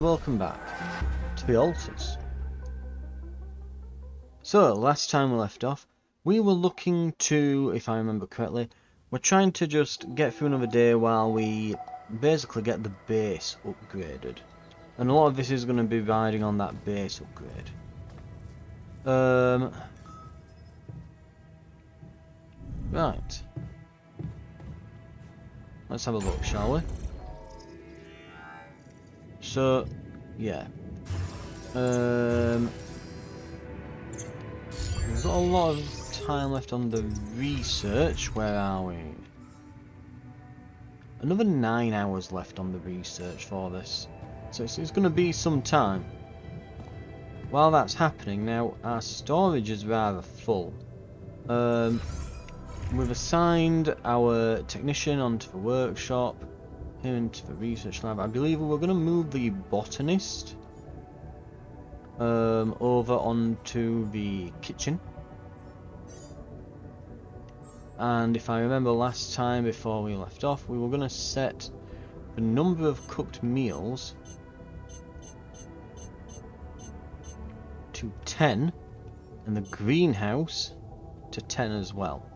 Welcome back to the altars. So, last time we left off, we were looking to, if I remember correctly, we're trying to just get through another day while we basically get the base upgraded. And a lot of this is going to be riding on that base upgrade. Right. Let's have a look, shall we? So, yeah. We've got a lot of time left on the research. Where are we? Another 9 hours left on the research for this. So it's going to be some time. While that's happening, now our storage is rather full. We've assigned our technician onto the workshop, him into the research lab. I believe we're going to move the botanist over onto the kitchen. And if I remember last time before we left off, we were going to set the number of cooked meals to 10 and the greenhouse to 10 as well.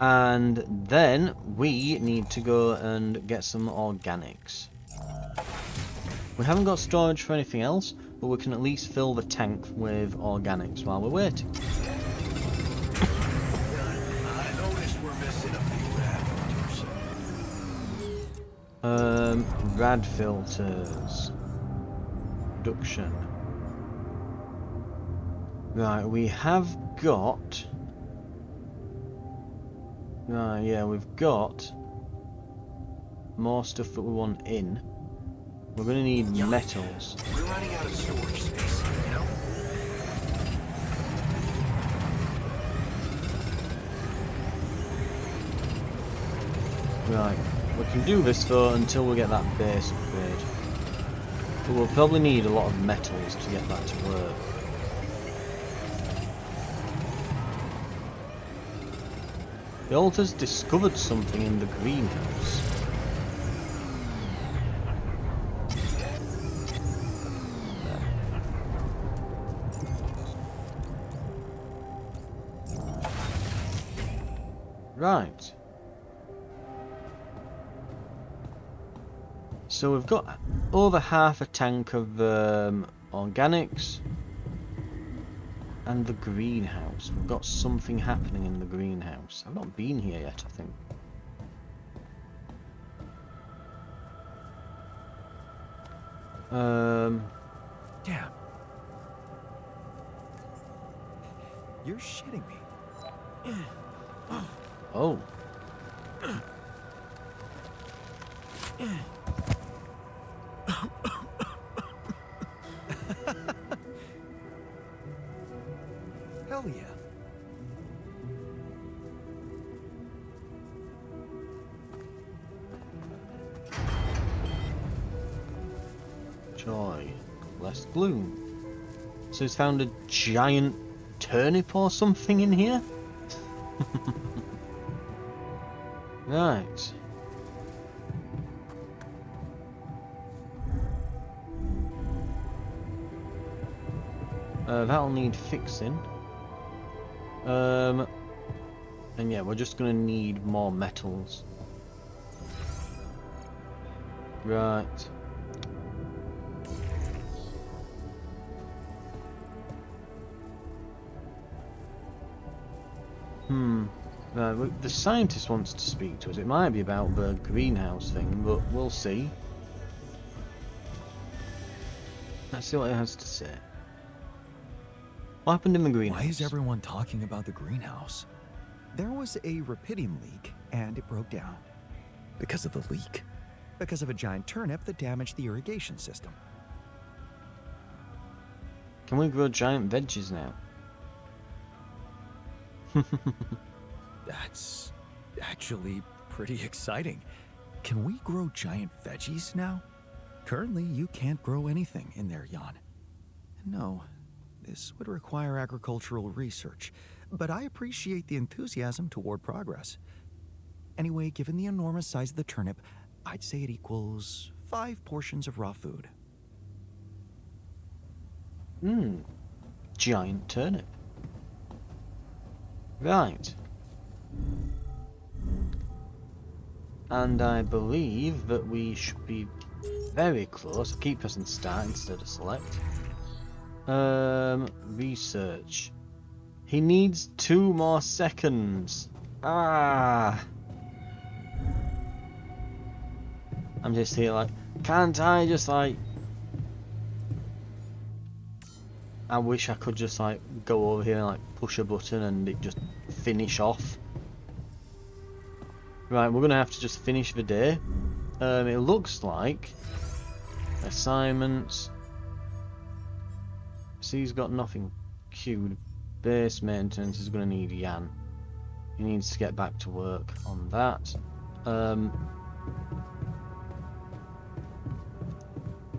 And then we need to go and get some organics. We haven't got storage for anything else, but we can at least fill the tank with organics while we're waiting. I noticed we're missing a few rad filters. Rad filters. Production. Right, we have got... Right, yeah, we've got more stuff that we want in. We're going to need metals. We're running out of storage space, you know? Right, we can do this though until we get that base upgrade. But we'll probably need a lot of metals to get that to work. The altars discovered something in the greenhouse. Right. So we've got over half a tank of organics. And the greenhouse. We've got something happening in the greenhouse. I've not been here yet, I think. Damn. You're shitting me. Oh. Hell yeah. Joy. Less gloom. So he's found a giant turnip or something in here? Right. That'll need fixing. And yeah, we're just gonna need more metals. Right. Right, the scientist wants to speak to us. It might be about the greenhouse thing, but we'll see. Let's see what he has to say. What happened in the greenhouse? Why is everyone talking about the greenhouse? There was a rubidium leak, and it broke down. Because of the leak? Because of a giant turnip that damaged the irrigation system. Can we grow giant veggies now? That's actually pretty exciting. Can we grow giant veggies now? Currently, you can't grow anything in there, Jan. No, this would require agricultural research, but I appreciate the enthusiasm toward progress. Anyway, given the enormous size of the turnip, I'd say it equals 5 portions of raw food. Giant turnip. Right. And I believe that we should be very close. I keep pressing start instead of select. Research. He needs 2 more seconds. Ah. I'm just here like, can't I just like... I wish I could just like go over here and like push a button and it just finish off. Right, we're gonna have to just finish the day. It looks like assignments. See, he's got nothing queued. Base maintenance is gonna need Jan. He needs to get back to work on that.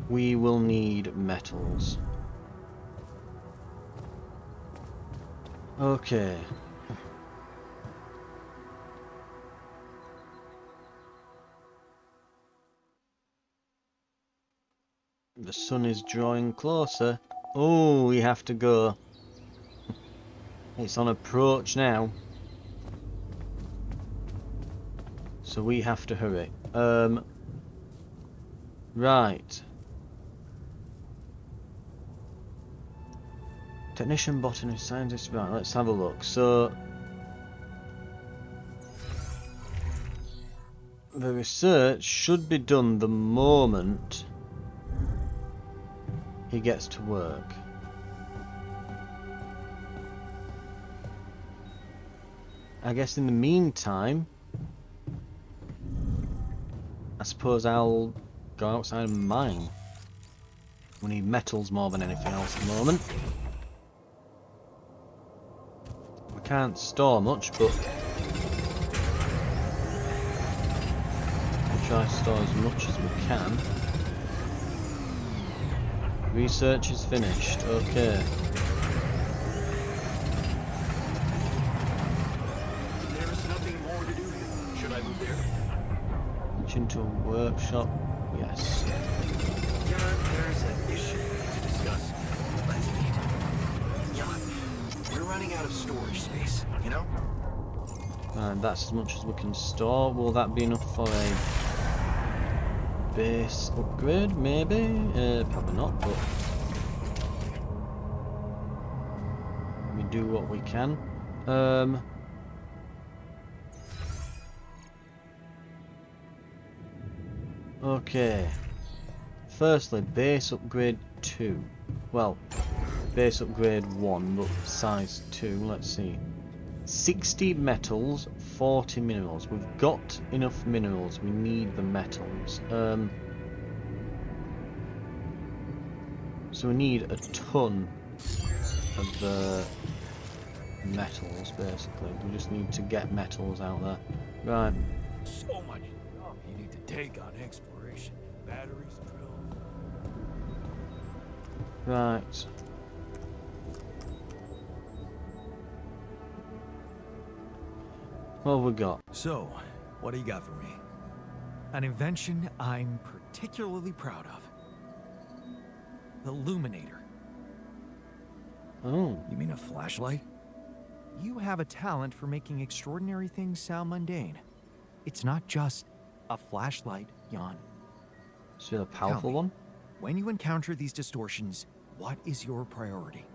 We will need metals. Okay. The sun is drawing closer. Oh, we have to go. It's on approach now. So we have to hurry. Right. Technician, botanist, scientist. Right, let's have a look. So the research should be done the moment he gets to work. I guess in the meantime, I suppose I'll go outside and mine. We need metals more than anything else at the moment. We can't store much, but we'll try to store as much as we can. Research is finished. Okay. There's nothing more to do here. Should I move there? Reach into a workshop. Yes. Jan, there's an issue we need to discuss. Let's meet. Jan, we're running out of storage space, you know? And that's as much as we can store. Will that be enough for a base upgrade? Maybe. Probably not, but we do what we can. Okay. Firstly, base upgrade 2. Well, base upgrade 1, but size 2. Let's see. 60 metals, 40 minerals. We've got enough minerals. We need the metals. So we need a ton of the metals, basically. We just need to get metals out there. Right. So much stuff you need to take on exploration. Batteries, drills. Right. What have we got? So, what do you got for me? An invention I'm particularly proud of. The Luminator. Oh. You mean a flashlight? You have a talent for making extraordinary things sound mundane. It's not just a flashlight, Jan. Is it a powerful me. one? When you encounter these distortions, what is your priority?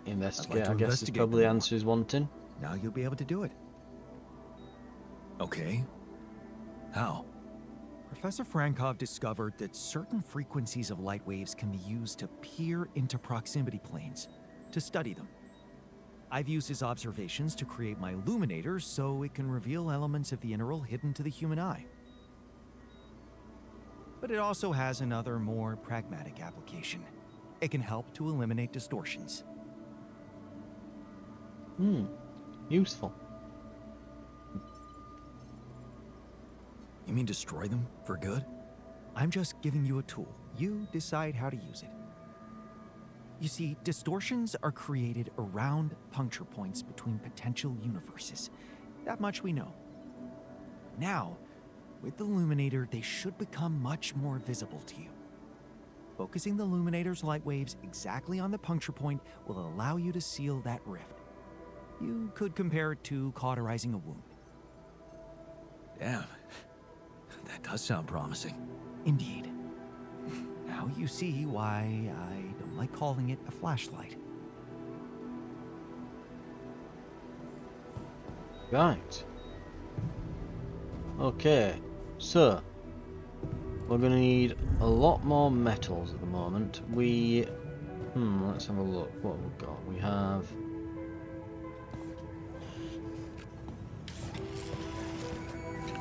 Investigate. to I guess is investigate probably them the more. answer is wanting. Now you'll be able to do it. Okay. How? Professor Frankov discovered that certain frequencies of light waves can be used to peer into proximity planes, to study them. I've used his observations to create my Luminator so it can reveal elements of the interval hidden to the human eye. But it also has another, more pragmatic application. It can help to eliminate distortions. Useful. You mean destroy them for good? I'm just giving you a tool. You decide how to use it. You see, distortions are created around puncture points between potential universes. That much we know. Now, with the Luminator, they should become much more visible to you. Focusing the Luminator's light waves exactly on the puncture point will allow you to seal that rift. You could compare it to cauterizing a wound. Damn. That does sound promising. Indeed. Now you see why I don't like calling it a flashlight. Right. Okay, so we're gonna need a lot more metals at the moment. Let's have a look what we've got. We have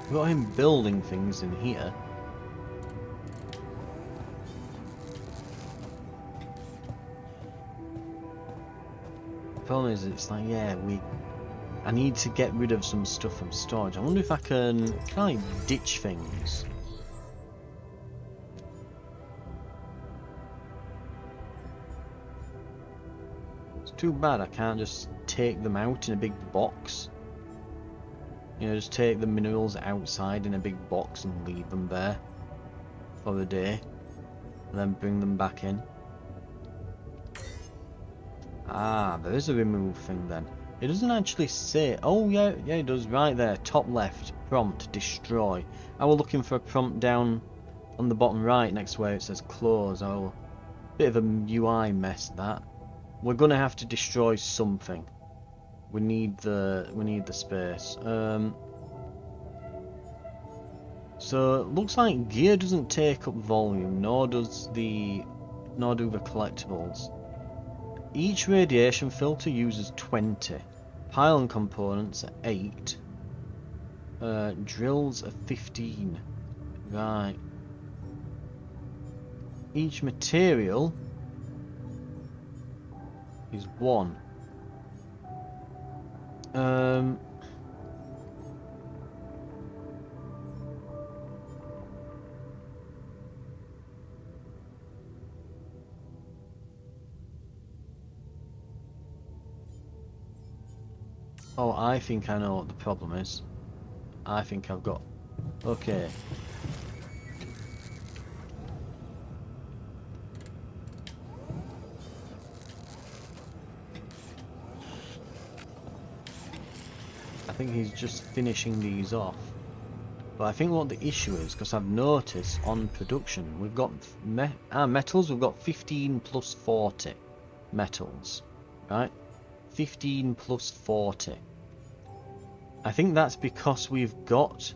we've got him building things in here. The problem is, it's like, yeah, I need to get rid of some stuff from storage. I wonder if can I ditch things? It's too bad I can't just take them out in a big box. You know, just take the minerals outside in a big box and leave them there for the day, and then bring them back in. Ah, there is a remove thing then. It doesn't actually say. Oh yeah, it does right there, top left, prompt, destroy. I was looking for a prompt down on the bottom right next to where it says close. Oh, bit of a UI mess that. We're gonna have to destroy something. We need the space. So it looks like gear doesn't take up volume, nor do the collectibles. Each radiation filter uses 20. Pylon components are 8. Drills are 15. Right. Each material is 1. Oh, I think I know what the problem is. I think I've got... Okay. I think he's just finishing these off. But I think what the issue is, because I've noticed on production, we've got metals, we've got 15 plus 40 metals, right? 15 plus 40. I think that's because we've got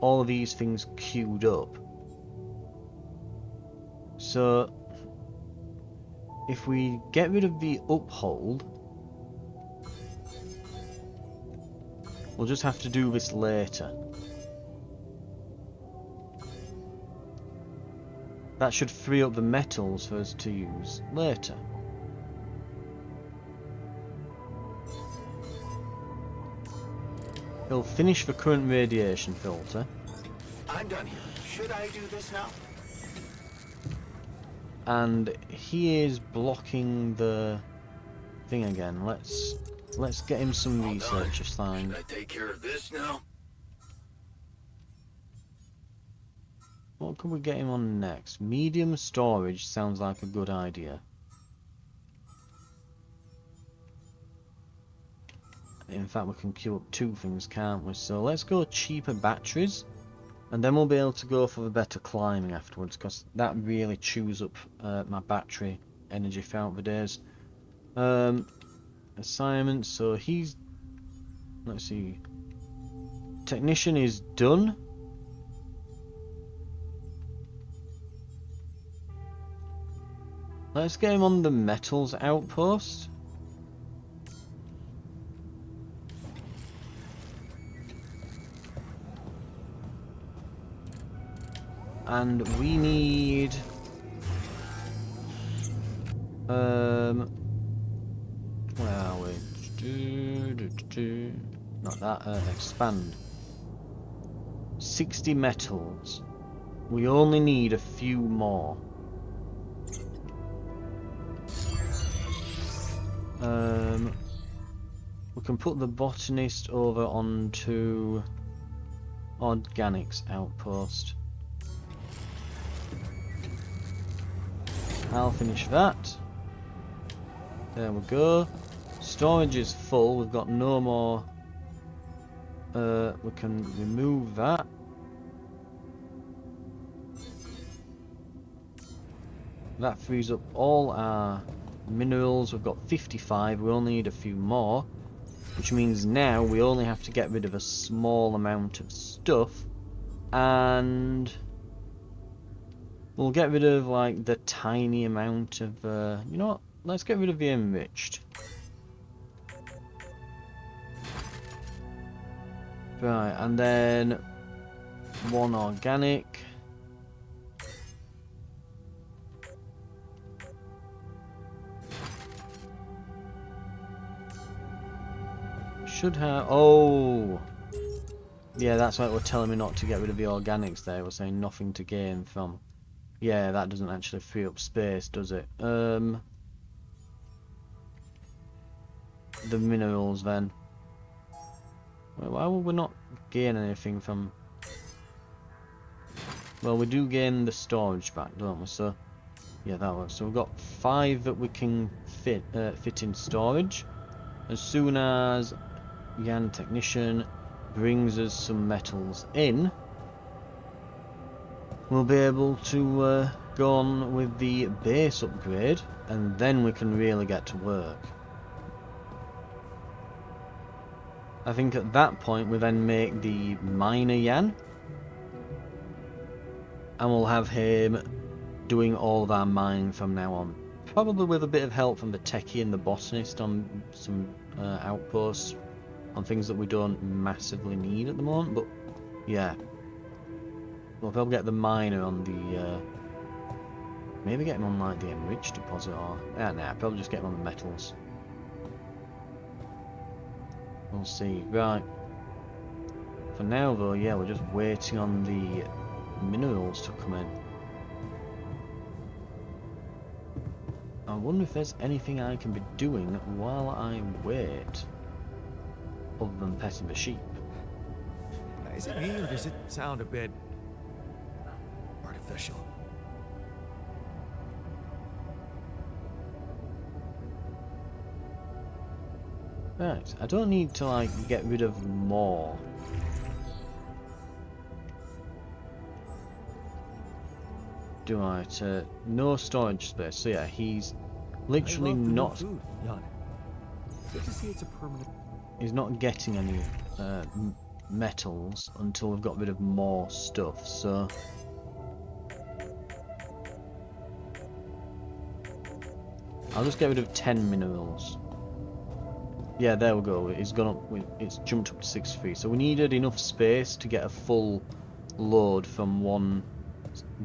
all of these things queued up. So if we get rid of the uphold, we'll just have to do this later. That should free up the metals for us to use later. He'll finish the current radiation filter. I'm done here. Should I do this now? And he is blocking the thing again. Let's get him some research assigned. Should I take care of this now? What could we get him on next? Medium storage sounds like a good idea. In fact, we can queue up 2 things, can't we? So let's go cheaper batteries, and then we'll be able to go for the better climbing afterwards, because that really chews up my battery energy throughout the days. Assignment, so he's... Let's see. Technician is done. Let's get him on the metals outpost. And we need where are we? Not that, expand. 60 metals. We only need a few more. We can put the botanist over onto organics outpost. I'll finish that. There we go. Storage is full. We've got no more. We can remove that. That frees up all our minerals. We've got 55. We only need a few more. Which means now we only have to get rid of a small amount of stuff. And we'll get rid of like the tiny amount of... you know what? Let's get rid of the enriched. Right, and then one organic. Should have... Oh! Yeah, that's why it was telling me not to get rid of the organics there. It was saying nothing to gain from... Yeah, that doesn't actually free up space, does it? The minerals then. Well, why would we not gain anything from... Well, we do gain the storage back, don't we? So, yeah, that works. So we've got 5 that we can fit in storage. As soon as Jan Technician brings us some metals in, we'll be able to go on with the base upgrade, and then we can really get to work. I think at that point we then make the miner Jan, and we'll have him doing all of our mining from now on. Probably with a bit of help from the techie and the botanist on some outposts, on things that we don't massively need at the moment, but yeah. We'll probably get the miner on the... maybe get him on like the enriched deposit, or... nah, probably just get him on the metals. We'll see. Right. For now though, yeah, we're just waiting on the minerals to come in. I wonder if there's anything I can be doing while I wait, other than petting the sheep. Is it me, or does it sound a bit artificial? Right, I don't need to like get rid of more. Do I? To no storage space. So yeah, he's literally not. Food, Jan. Good to see it's a permanent. He's not getting any metals until we've got rid of more stuff. So I'll just get rid of 10 minerals. Yeah, there we go. It's gone up. It's jumped up to 63. So we needed enough space to get a full load from one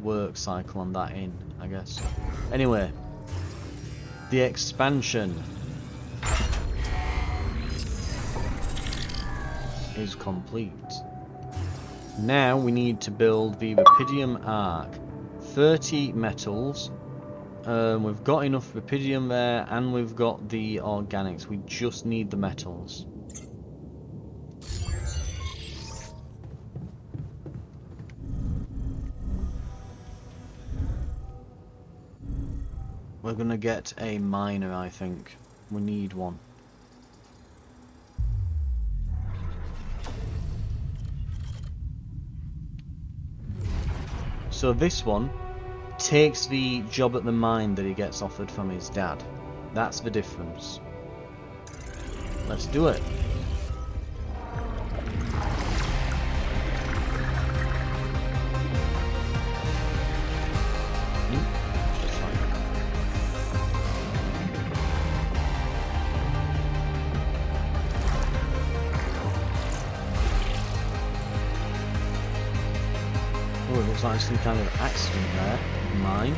work cycle on that in, I guess. Anyway, the expansion is complete. Now we need to build the Rapidium Arc. 30 metals. We've got enough Rapidium there, and we've got the organics. We just need the metals. We're gonna get a miner, I think. We need one. So this one takes the job at the mine that he gets offered from his dad. That's the difference. Let's do it. Just fine. Oh, it looks like some kind of accident there. Mine.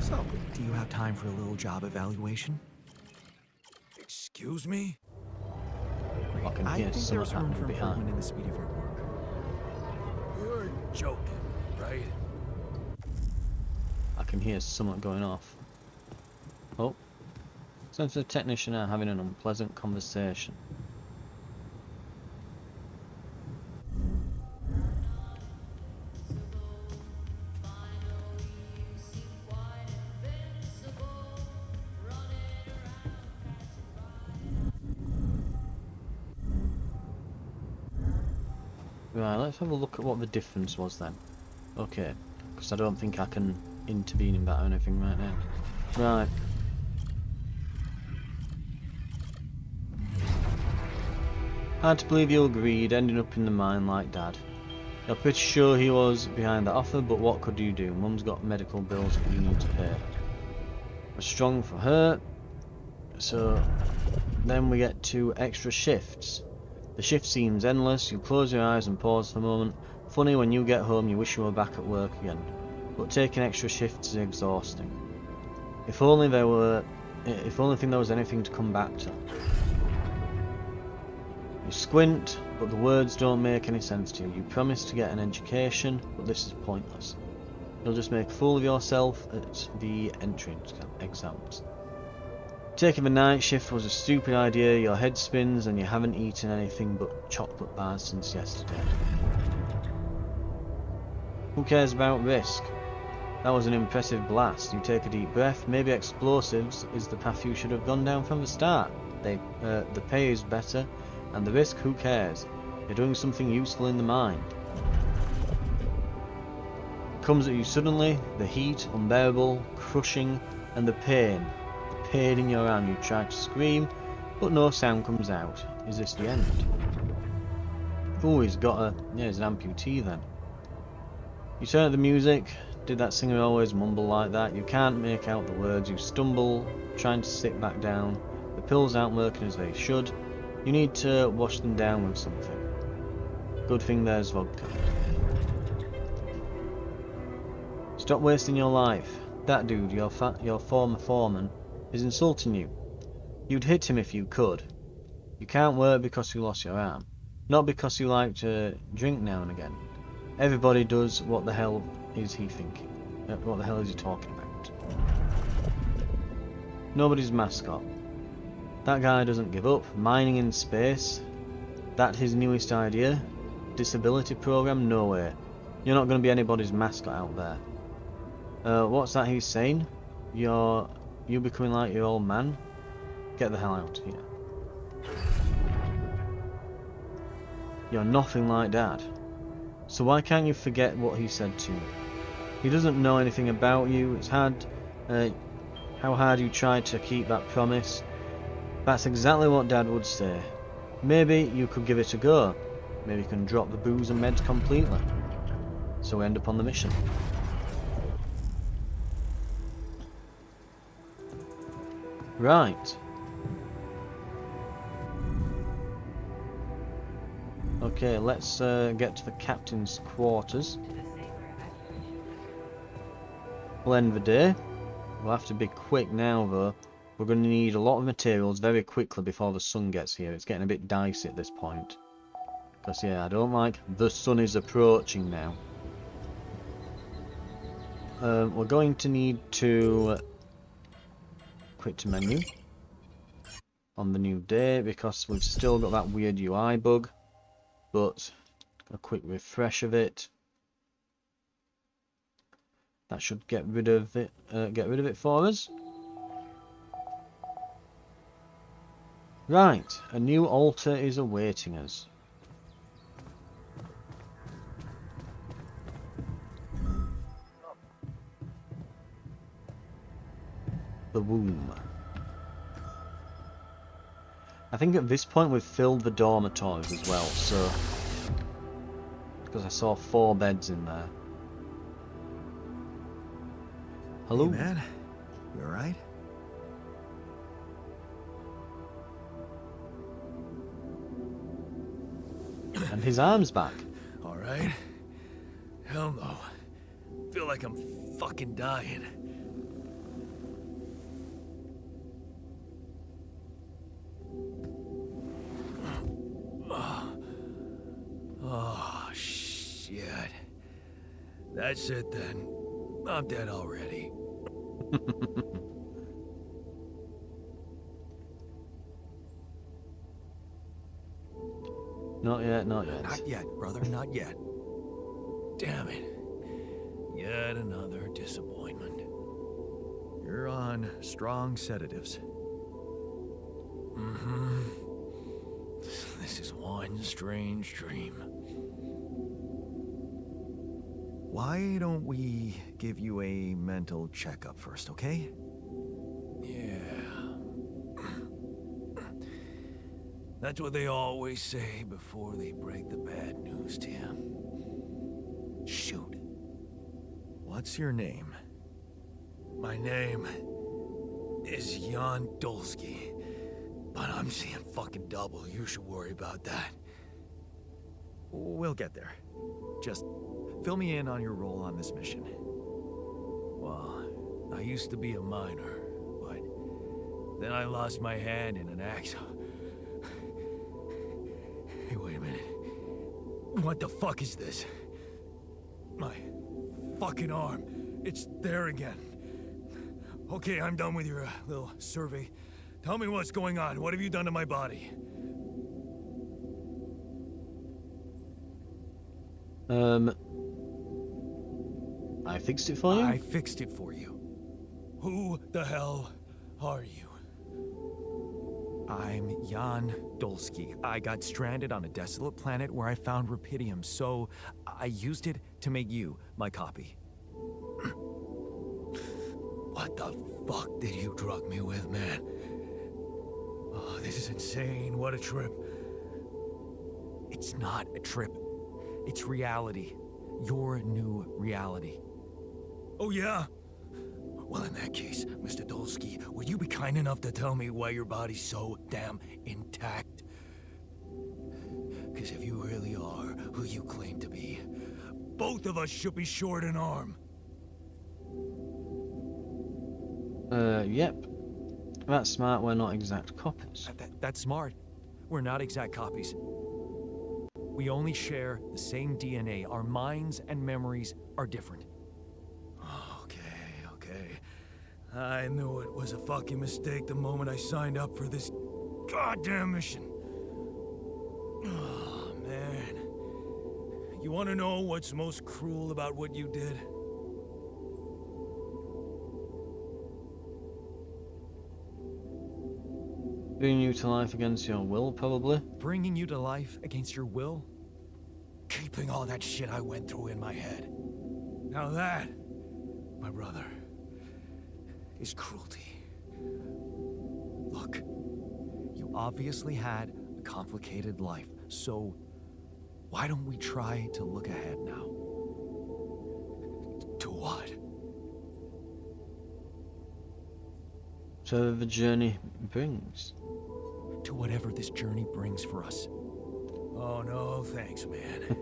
So, do you have time for a little job evaluation? Excuse me? can I hear think something there's room happening for improvement behind. in the speed of your work. You're joking, right? I can hear something going off. Oh, sounds the technician are having an unpleasant conversation. Right, let's have a look at what the difference was then. Okay, because I don't think I can intervene in that or anything right now. Right. Hard to believe you agreed, ending up in the mine like Dad. You're pretty sure he was behind that offer, but what could you do? Mum's got medical bills that you need to pay. We're strong for her. So then we get to extra shifts. The shift seems endless. You close your eyes and pause for a moment. Funny, when you get home you wish you were back at work again. But taking extra shifts is exhausting. If only there was anything to come back to. You squint, but the words don't make any sense to you. You promise to get an education, but this is pointless. You'll just make a fool of yourself at the entrance exams. Taking the night shift was a stupid idea. Your head spins and you haven't eaten anything but chocolate bars since yesterday. Who cares about risk? That was an impressive blast. You take a deep breath. Maybe explosives is the path you should have gone down from the start. The pay is better, and the risk, who cares? You're doing something useful in the mine. It comes at you suddenly, the heat, unbearable, crushing, and the pain. The pain in your arm. You try to scream, but no sound comes out. Is this the end? Oh, he's an amputee then. You turn at the music. Did that singer always mumble like that? You can't make out the words. You stumble, trying to sit back down. The pills aren't working as they should. You need to wash them down with something. Good thing there's vodka. Stop wasting your life. That dude, your former foreman, is insulting you. You'd hit him if you could. You can't work because you lost your arm. Not because you like to drink now and again. Everybody does. What the hell is he thinking? What the hell is he talking about? Nobody's mascot. That guy doesn't give up. Mining in space? That his newest idea? Disability program? No way. You're not going to be anybody's mascot out there. What's that he's saying? You becoming like your old man? Get the hell out of here. You're nothing like Dad. So why can't you forget what he said to you? He doesn't know anything about you. It's hard. How hard you tried to keep that promise. That's exactly what Dad would say. Maybe you could give it a go. Maybe you can drop the booze and meds completely. So we end up on the mission. Right. Okay, let's get to the captain's quarters. We'll end the day. We'll have to be quick now though. We're going to need a lot of materials very quickly before the sun gets here. It's getting a bit dicey at this point. Because yeah, I don't like the sun is approaching now. We're going to need to quit to menu on the new day because we've still got that weird UI bug. But a quick refresh of it. That should get rid of it for us. Right, a new altar is awaiting us. The womb. I think at this point we've filled the dormitories as well, so because I saw 4 beds in there. Hello? Hey, man. You alright? And his arm's back. Alright. Hell no. Feel like I'm fucking dying. Shit. That's it then. I'm dead already. Not yet, not yet. Not yet, brother, not yet. Damn it. Yet another disappointment. You're on strong sedatives. Mm-hmm. This is one strange dream. Why don't we give you a mental checkup first, okay? Yeah. That's what they always say before they break the bad news to you. Shoot. What's your name? My name is Jan Dolski, but I'm seeing fucking double. You should worry about that. We'll get there. Just fill me in on your role on this mission. Well, I used to be a miner, but then I lost my hand in an accident. Hey, wait a minute. What the fuck is this? My fucking arm. It's there again. Okay, I'm done with your little survey. Tell me what's going on. What have you done to my body? I fixed it for you? I fixed it for you. Who the hell are you? I'm Jan Dolski. I got stranded on a desolate planet where I found rupidium, so I used it to make you my copy. What the fuck did you drug me with, man? Oh, this is insane. What a trip. It's not a trip. It's reality. Your new reality. Oh, yeah? Well, in that case, Mr. Dolski, would you be kind enough to tell me why your body's so damn intact? Because if you really are who you claim to be, both of us should be short an arm. Yep. That's smart, we're not exact copies. That's smart. We're not exact copies. We only share the same DNA. Our minds and memories are different. Okay. I knew it was a fucking mistake the moment I signed up for this goddamn mission. Oh, man. You want to know what's most cruel about what you did? Bringing you to life against your will, probably. Bringing you to life against your will? Keeping all that shit I went through in my head. Now that, my brother, is cruelty. Look, you obviously had a complicated life, so why don't we try to look ahead now? To what? So the journey brings. To whatever this journey brings for us. Oh, no, thanks, man.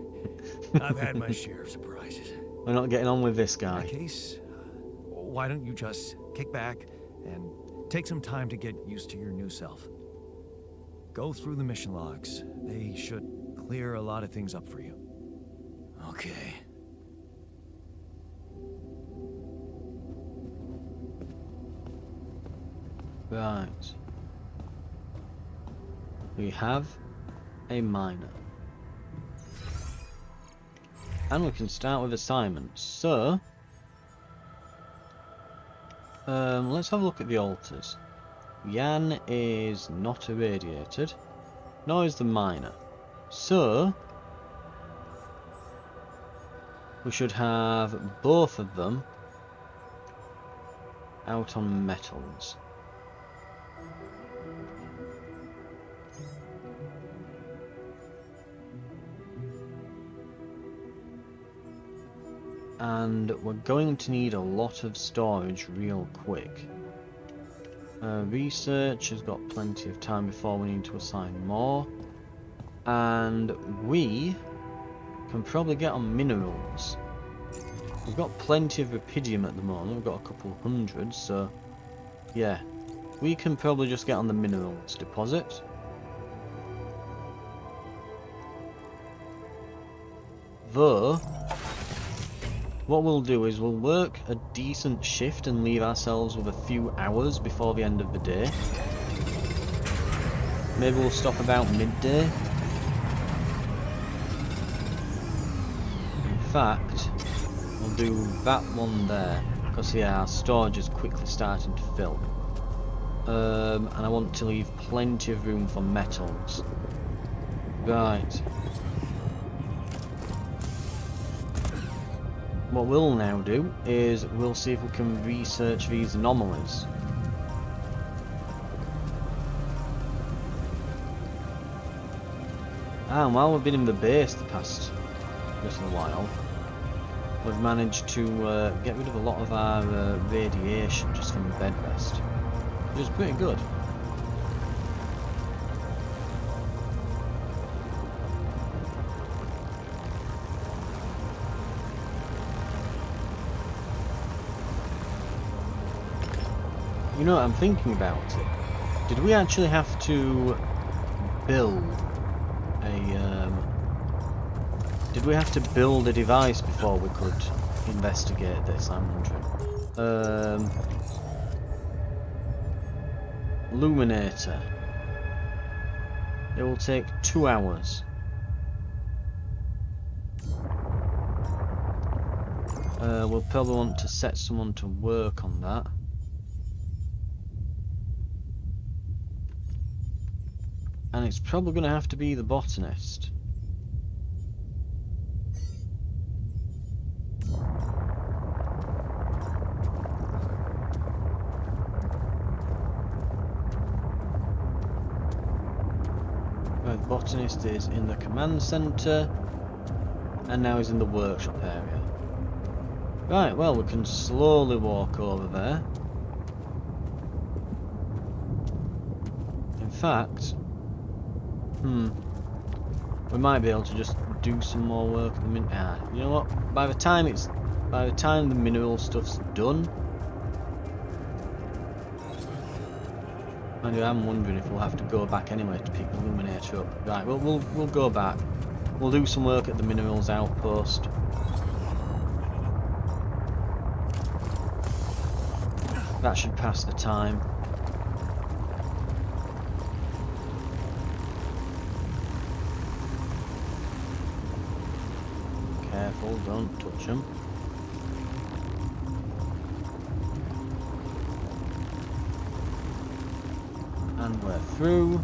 I've had my share of surprises. We're not getting on with this In guy. that case, why don't you just kick back and take some time to get used to your new self? Go through the mission logs. They should clear a lot of things up for you. Okay. Right. We have a miner. And we can start with assignments. So, let's have a look at the altars. Jan is not irradiated, nor is the miner. So, we should have both of them out on metals. And we're going to need a lot of storage real quick. Research has got plenty of time before we need to assign more. And we can probably get on minerals. We've got plenty of rupidium at the moment, we've got a couple hundred, so yeah. We can probably just get on the minerals deposit. Though, what we'll do is we'll work a decent shift and leave ourselves with a few hours before the end of the day. Maybe we'll stop about midday. In fact, we'll do that one there, because yeah, our storage is quickly starting to fill. And I want to leave plenty of room for metals. Right. What we'll now do is we'll see if we can research these anomalies. And while we've been in the base the past little while, we've managed to get rid of a lot of our radiation just from the bed rest, which is pretty good. You know what I'm thinking about it? Did we actually have to build did we have to build a device before we could investigate this? I'm wondering. Illuminator. It will take 2 hours. We'll probably want to set someone to work on that. And it's probably going to have to be the botanist. Right, the botanist is in the command centre, and now he's in the workshop area. Right, well, we can slowly walk over there. In fact, we might be able to just do some more work at the minute. You know what? By the time the mineral stuff's done, mind you, I'm wondering if we'll have to go back anyway to pick the illuminator up. Right, well, we'll go back. We'll do some work at the minerals outpost. That should pass the time. Careful, don't touch them. And we're through.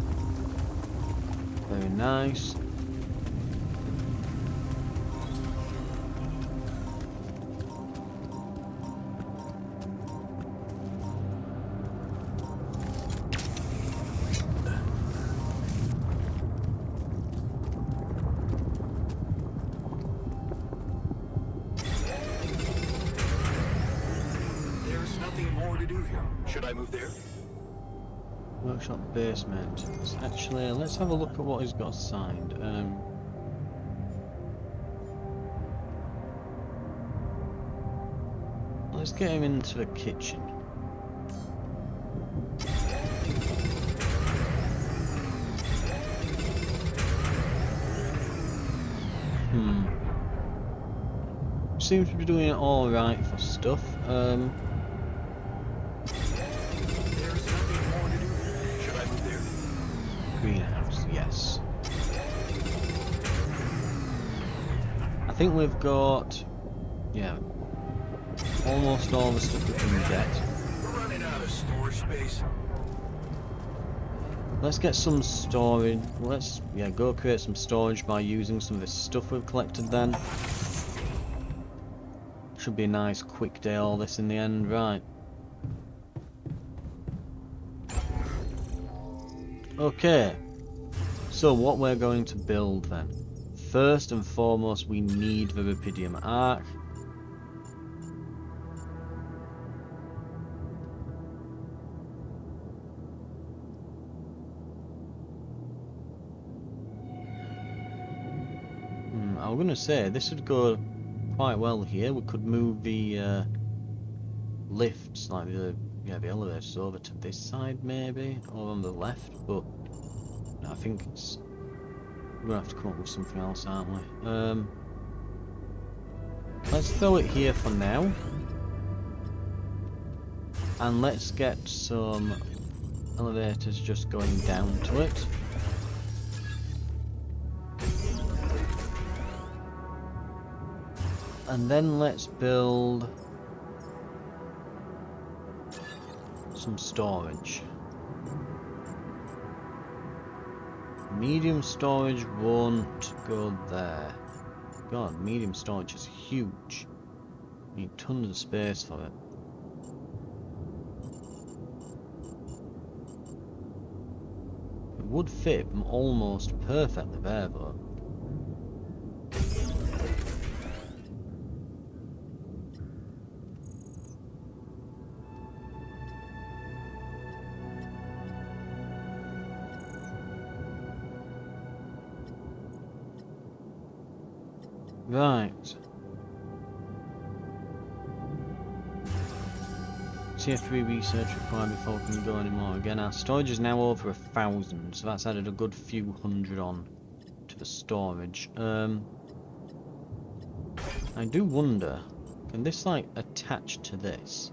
Very nice. Should I move there? Workshop basement. Actually, let's have a look at what he's got assigned. Let's get him into the kitchen. Seems to be doing it all right for stuff. Greenhouse, yes. I think we've got, yeah, almost all the stuff we can get. We're running out of storage space. Let's get some storage. Let's, yeah, go create some storage by using some of this stuff we've collected then. Should be a nice quick day all this in the end, right. Okay, so what we're going to build then. First and foremost, we need the Rubidium Arc. I was going to say, this would go quite well here. We could move the lifts, like the elevators over to this side maybe, or on the left, but I think we're gonna have to come up with something else, aren't we? let's throw it here for now. And let's get some elevators just going down to it. And then let's build some storage. Medium storage won't go there. God, medium storage is huge. Need tons of space for it. It would fit almost perfectly there though. Right. Tier 3 research required before we can go anymore. Again, our storage is now over 1,000, so that's added a good few hundred on to the storage. I do wonder, can this like attach to this?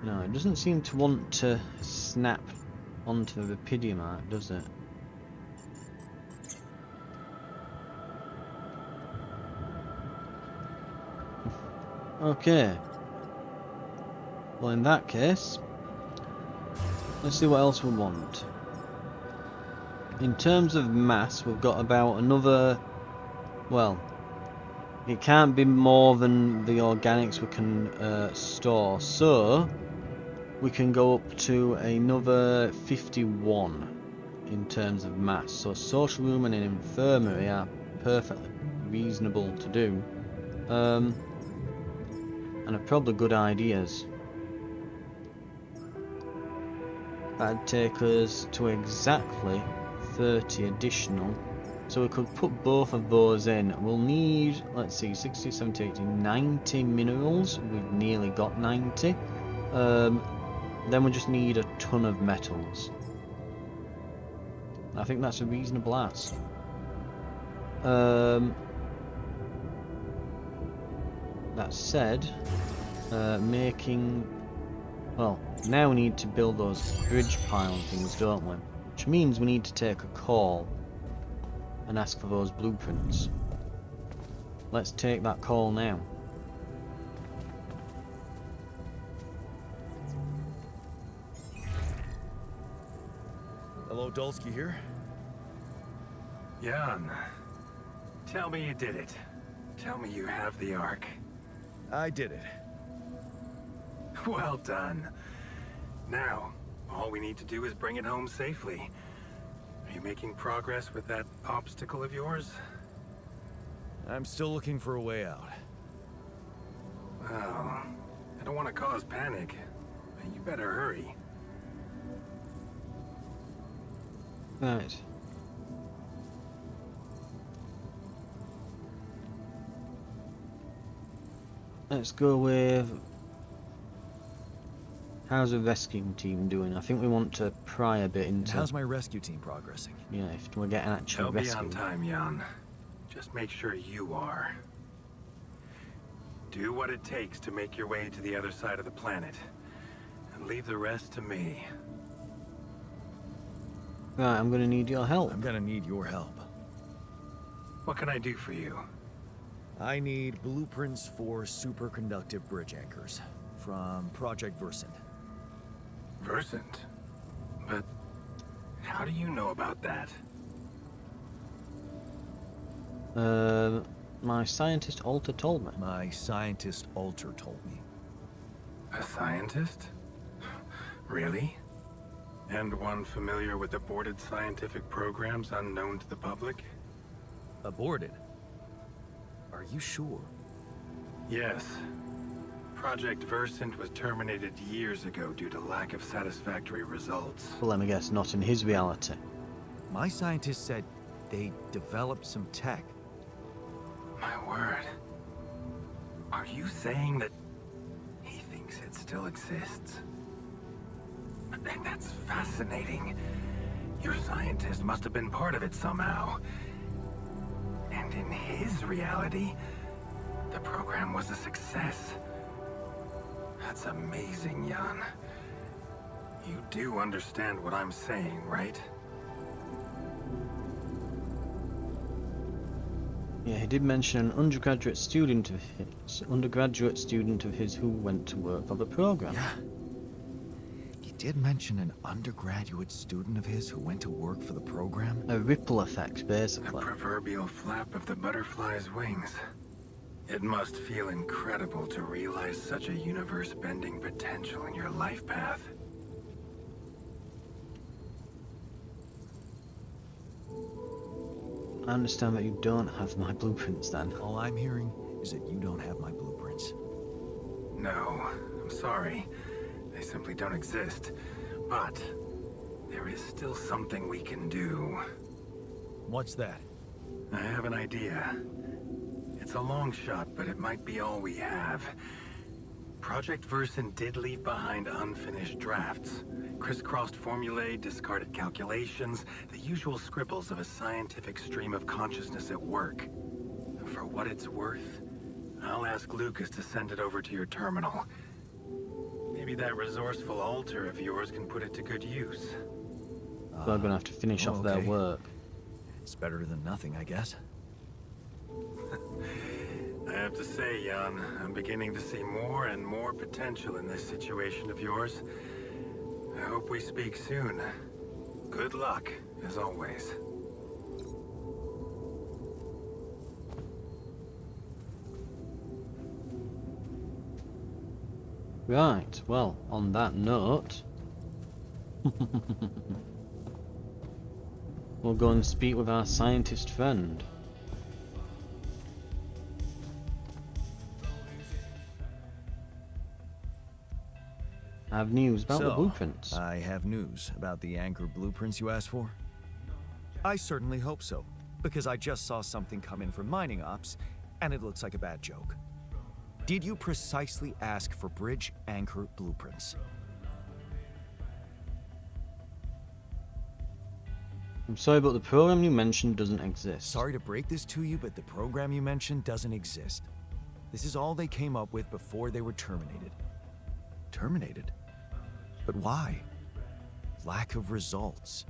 No, it doesn't seem to want to snap onto the Rapidium arc, does it? Okay. Well, in that case, let's see what else we want. In terms of mass, we've got about another... Well, it can't be more than the organics we can store, so we can go up to another 51 in terms of mass. So social room and an infirmary are perfectly reasonable to do. And are probably good ideas. That'd take us to exactly 30 additional. So we could put both of those in. We'll need, let's see, 60, 70, 80, 90 minerals. We've nearly got 90. Then we just need a ton of metals. I think that's a reasonable ask. That said, making... Well, now we need to build those bridge pile things, don't we? Which means we need to take a call and ask for those blueprints. Let's take that call now. Hello, Dolski here. Jan, tell me you did it. Tell me you have the Ark. I did it. Well done. Now, all we need to do is bring it home safely. Are you making progress with that obstacle of yours? I'm still looking for a way out. Well, I don't want to cause panic. You better hurry. Right. Let's go with... How's the rescue team doing? I think we want to pry a bit into... How's my rescue team progressing? Yeah, if we get an actual They'll rescue. be on time, Jan. Just make sure you are. Do what it takes to make your way to the other side of the planet. And leave the rest to me. Right, I'm gonna need your help. I'm gonna need your help. What can I do for you? I need blueprints for superconductive bridge anchors from Project Versant. Versant? But how do you know about that? My scientist Alter told me. My scientist Alter told me. A scientist? Really? And one familiar with aborted scientific programs unknown to the public? Aborted? Are you sure? Yes. Project Versant was terminated years ago due to lack of satisfactory results. Well, let me guess, not in his reality. My scientist said they developed some tech. My word. Are you saying that he thinks it still exists? That's fascinating. Your scientist must have been part of it somehow. And in his reality, the program was a success. That's amazing, Jan. You do understand what I'm saying, right? Yeah, he did mention an undergraduate student of his who went to work for the program. Yeah. He did mention an undergraduate student of his who went to work for the program. A ripple effect, The basically. proverbial flap of the butterfly's wings. It must feel incredible to realize such a universe-bending potential in your life path. I understand that you don't have my blueprints then. All I'm hearing is that you don't have my blueprints. No, I'm sorry. They simply don't exist. But there is still something we can do. What's that? I have an idea. It's a long shot, but it might be all we have. Project Versen did leave behind unfinished drafts. Crisscrossed formulae, discarded calculations, the usual scribbles of a scientific stream of consciousness at work. For what it's worth, I'll ask Lucas to send it over to your terminal. Maybe that resourceful alter of yours can put it to good use. They're gonna have to finish off their okay. work. It's better than nothing, I guess. I have to say, Jan, I'm beginning to see more and more potential in this situation of yours. I hope we speak soon. Good luck, as always. Right, well, on that note, we'll go and speak with our scientist friend. I have news about the blueprints. I have news about the Anchor blueprints you asked for. I certainly hope so, because I just saw something come in from mining ops, and it looks like a bad joke. Did you precisely ask for bridge Anchor blueprints? I'm sorry, but the program you mentioned doesn't exist. Sorry to break this to you, but the program you mentioned doesn't exist. This is all they came up with before they were terminated. Terminated? But why? Lack of results.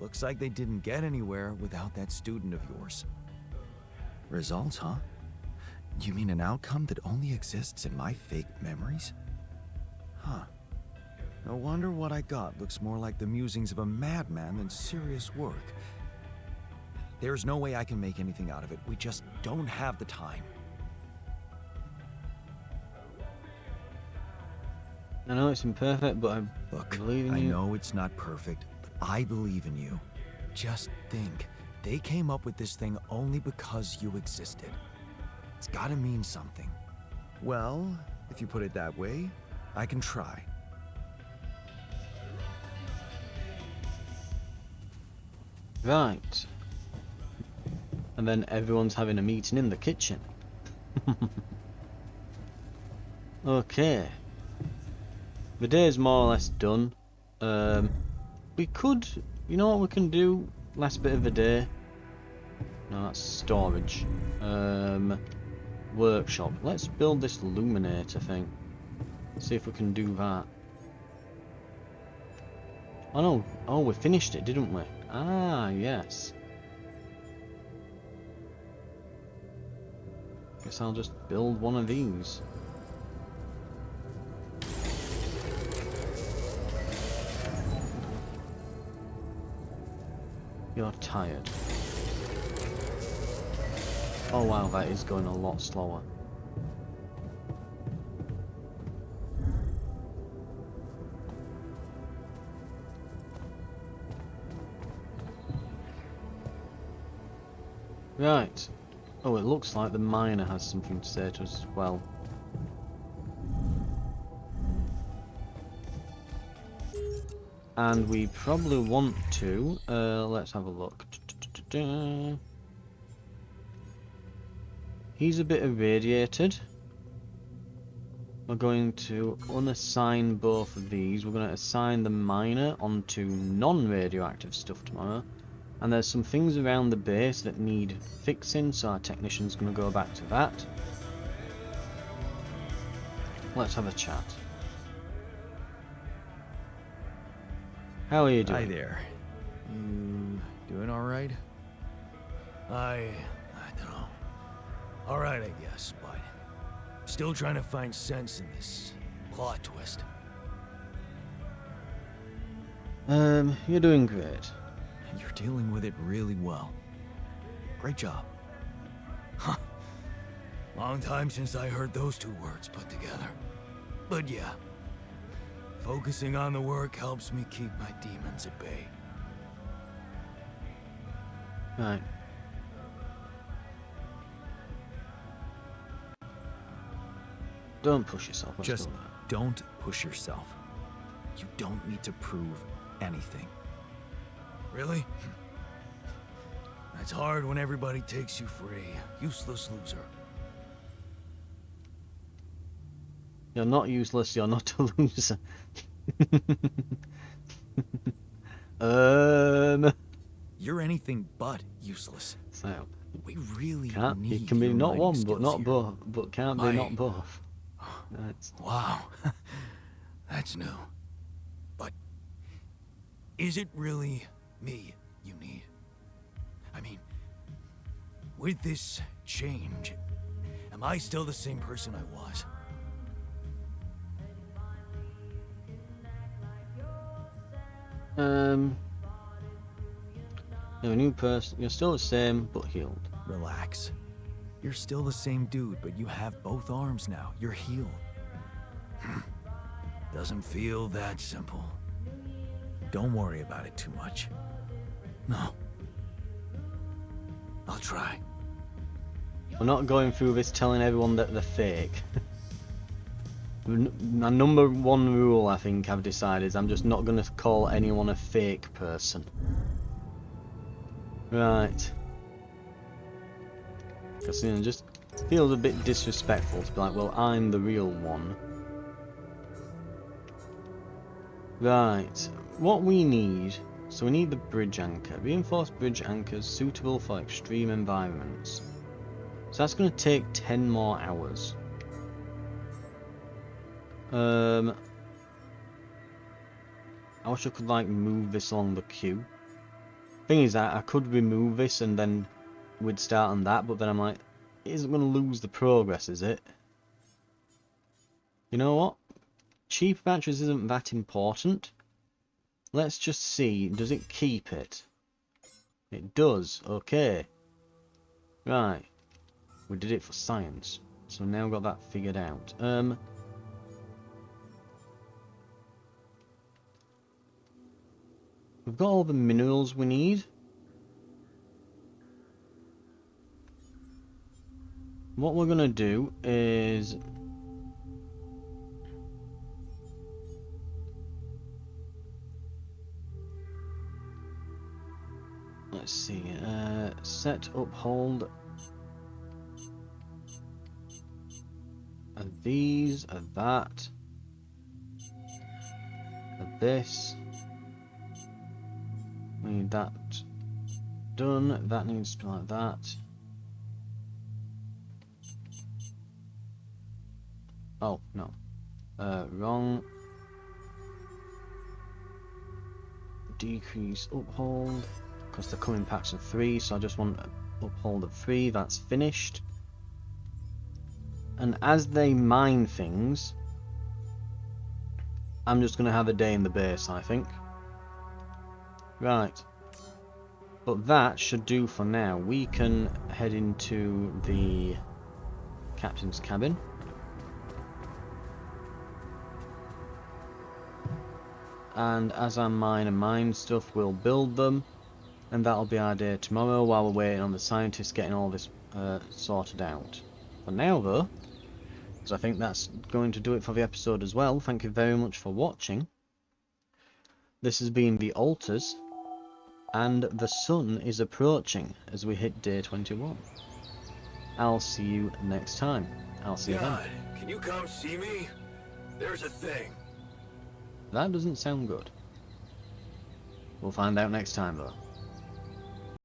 Looks like they didn't get anywhere without that student of yours. Results, huh? You mean an outcome that only exists in my fake memories? Huh. No wonder what I got looks more like the musings of a madman than serious work. There's no way I can make anything out of it. We just don't have the time. I know it's imperfect, but I Look, believe in I you. know it's not perfect, but I believe in you. Just think, they came up with this thing only because you existed. It's gotta mean something. Well, if you put it that way, I can try. Right. And then everyone's having a meeting in the kitchen. Okay. The day's more or less done. We could, you know what we can do? Last bit of the day. No, that's storage. Workshop. Let's build this illuminator thing. See if we can do that. Oh no. Oh, we finished it, didn't we? Ah, yes. Guess I'll just build one of these. You're tired. Oh wow, that is going a lot slower. Right. Oh, it looks like the miner has something to say to us as well. And we probably want to, let's have a look. He's a bit irradiated. we're going to unassign both of these. We're going to assign the miner onto non-radioactive stuff tomorrow. And there's some things around the base that need fixing, so our technician's going to go back to that. Let's have a chat. How are you doing? Hi there. You doing all right? I don't know. All right, I guess, but still trying to find sense in this plot twist. You're doing great. You're dealing with it really well. Great job. Huh. Long time since I heard those two words put together. But yeah, focusing on the work helps me keep my demons at bay. Right. Don't push yourself. Let's Just do that. don't push yourself. You don't need to prove anything. Really? That's hard when everybody takes you for a useless loser. You're not useless, you're not a loser. You're anything but useless. So, We really can't, need it can be your not mighty one, but skills not here. both, but can't be not both. That's, Wow. That's new. But is it really me you need? I mean, with this change, am I still the same person I was? you're a new person, you're still the same, but healed. Relax. You're still the same dude, but you have both arms now. You're healed. Doesn't feel that simple. Don't worry about it too much. No. I'll try. We're not going through this telling everyone that they're fake. My number one rule, I think I've decided, is I'm just not going to call anyone a fake person. Right. Because, you know, just feels a bit disrespectful to be like, well, I'm the real one. Right. What we need... So we need the bridge anchor. Reinforced bridge anchors suitable for extreme environments. So that's going to take 10 more hours. I wish I could like move this along the queue. Thing is, I could remove this and then we'd start on that, but then I'm like, it isn't going to lose the progress, is it? You know what? Cheap batteries isn't that important. Let's just see, does it keep it? It does, okay. Right. We did it for science. So now got that figured out. We've got all the minerals we need. What we're gonna do is... Let's see, set uphold. And these, and that. And this. We need that done. That needs to be like that. Oh, no. Wrong. Decrease uphold. Because they're coming packs of 3, so I just want uphold of 3. That's finished. And as they mine things, I'm just going to have a day in the base, I think. Right. But that should do for now. We can head into the captain's cabin. And as I mine and mine stuff, we'll build them. And that'll be our day tomorrow while we're waiting on the scientists getting all this sorted out. For now though, because I think that's going to do it for the episode as well. Thank you very much for watching. This has been The Altars. And the sun is approaching as we hit day 21. I'll see you next time. I'll see you then. God, can you come see me? There's a thing. That doesn't sound good. We'll find out next time though.